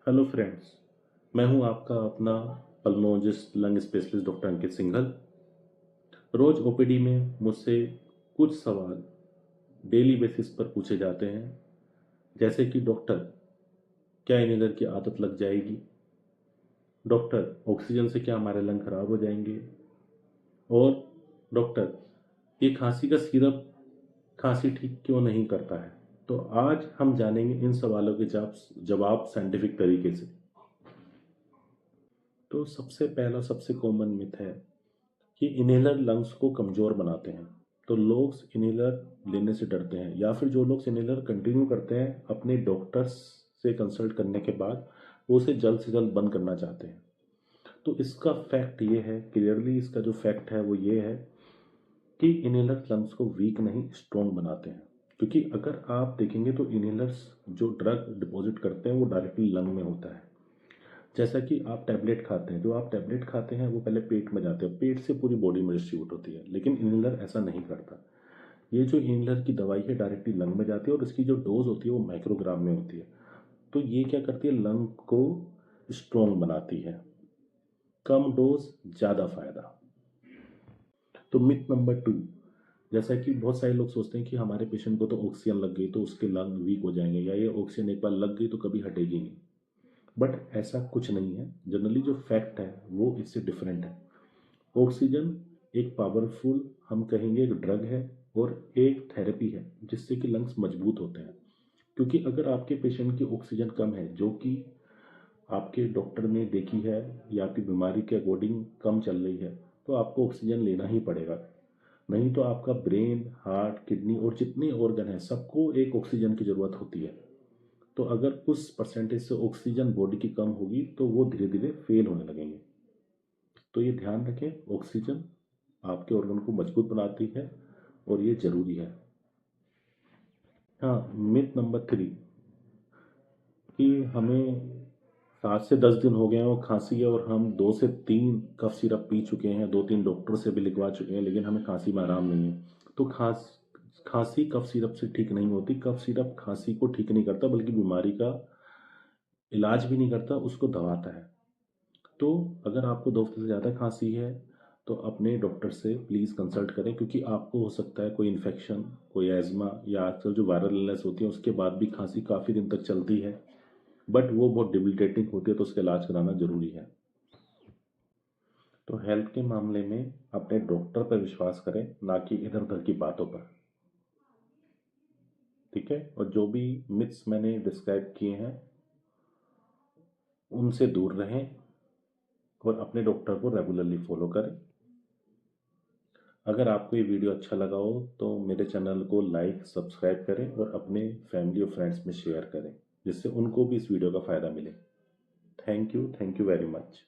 Hello friends. मैं हूं आपका अपना पल्मोलॉजिस्ट लंग स्पेशलिस्ट डॉक्टर अंकित सिंघल। रोज ओपीडी में मुझसे कुछ सवाल डेली बेसिस पर पूछे जाते हैं, जैसे कि डॉक्टर, क्या इनहेलर की आदत लग जाएगी? डॉक्टर, ऑक्सीजन से क्या हमारे लंग खराब हो जाएंगे? और डॉक्टर, ये खांसी का सिरप खांसी ठीक क्यों नहीं करता है? तो आज हम जानेंगे इन सवालों के जवाब साइंटिफिक तरीके से। तो सबसे पहला सबसे कॉमन मिथ है कि इनहेलर लंग्स को कमज़ोर बनाते हैं। तो लोग इनहेलर लेने से डरते हैं, या फिर जो लोग इनहेलर कंटिन्यू करते हैं अपने डॉक्टर्स से कंसल्ट करने के बाद वो उसे जल्द से जल्द बंद करना चाहते हैं। तो इसका फैक्ट ये है, क्लियरली इसका जो फैक्ट है वो ये है कि इनहेलर लंग्स को वीक नहीं स्ट्रॉन्ग बनाते हैं। क्योंकि अगर आप देखेंगे तो इनहेलर्स जो ड्रग डिपॉजिट करते हैं वो डायरेक्टली लंग में होता है। जैसा कि आप टैबलेट खाते हैं, जो आप टैबलेट खाते हैं वो पहले पेट में जाते हैं, पेट से पूरी बॉडी में डिस्ट्रीब्यूट होती है, लेकिन इनहेलर ऐसा नहीं करता। ये जो इनहेलर की दवाई है डायरेक्टली लंग में जाती है और इसकी जो डोज होती है वो माइक्रोग्राम में होती है। तो ये क्या करती है, लंग को स्ट्रॉन्ग बनाती है। कम डोज ज़्यादा फायदा। तो मिथ नंबर 2, जैसा कि बहुत सारे लोग सोचते हैं कि हमारे पेशेंट को तो ऑक्सीजन लग गई तो उसके लंग वीक हो जाएंगे, या ये ऑक्सीजन एक बार लग गई तो कभी हटेगी नहीं। बट ऐसा कुछ नहीं है। जनरली जो फैक्ट है वो इससे डिफरेंट है। ऑक्सीजन एक पावरफुल, हम कहेंगे एक ड्रग है और एक थेरेपी है जिससे कि लंग्स मजबूत होते हैं। क्योंकि अगर आपके पेशेंट की ऑक्सीजन कम है, जो कि आपके डॉक्टर ने देखी है या आपकी बीमारी के अकॉर्डिंग कम चल रही है, तो आपको ऑक्सीजन लेना ही पड़ेगा। नहीं तो आपका ब्रेन, हार्ट, किडनी और जितने ऑर्गन हैं सबको एक ऑक्सीजन की ज़रूरत होती है। तो अगर उस परसेंटेज से ऑक्सीजन बॉडी की कम होगी तो वो धीरे धीरे फेल होने लगेंगे। तो ये ध्यान रखें, ऑक्सीजन आपके ऑर्गन को मजबूत बनाती है और ये ज़रूरी है। हाँ, मिथ नंबर 3 कि हमें 7 से 10 दिन हो गए हैं और खांसी है और हम 2 से 3 कफ सिरप पी चुके हैं, 2-3 डॉक्टर से भी लिखवा चुके हैं, लेकिन हमें खांसी में आराम नहीं है। तो खांसी कफ सिरप से ठीक नहीं होती। कफ सिरप खांसी को ठीक नहीं करता, बल्कि बीमारी का इलाज भी नहीं करता, उसको दबाता है। तो अगर आपको 2 हफ्ते से ज़्यादा खांसी है तो अपने डॉक्टर से प्लीज़ कंसल्ट करें, क्योंकि आपको हो सकता है कोई इन्फेक्शन, कोई एज़मा, या आजकल जो वायरल इलनेस होती है उसके बाद भी खांसी काफ़ी दिन तक चलती है, बट वो बहुत डिबिलिटेटिंग होती है, तो उसका इलाज कराना ज़रूरी है। तो हेल्थ के मामले में अपने डॉक्टर पर विश्वास करें, ना कि इधर उधर की बातों पर। ठीक है? और जो भी मिथ्स मैंने डिस्क्राइब किए हैं उनसे दूर रहें और अपने डॉक्टर को रेगुलरली फॉलो करें। अगर आपको ये वीडियो अच्छा लगा हो तो मेरे चैनल को लाइक, सब्सक्राइब करें और अपने फैमिली और फ्रेंड्स में शेयर करें, जिससे उनको भी इस वीडियो का फ़ायदा मिले। Thank you very much.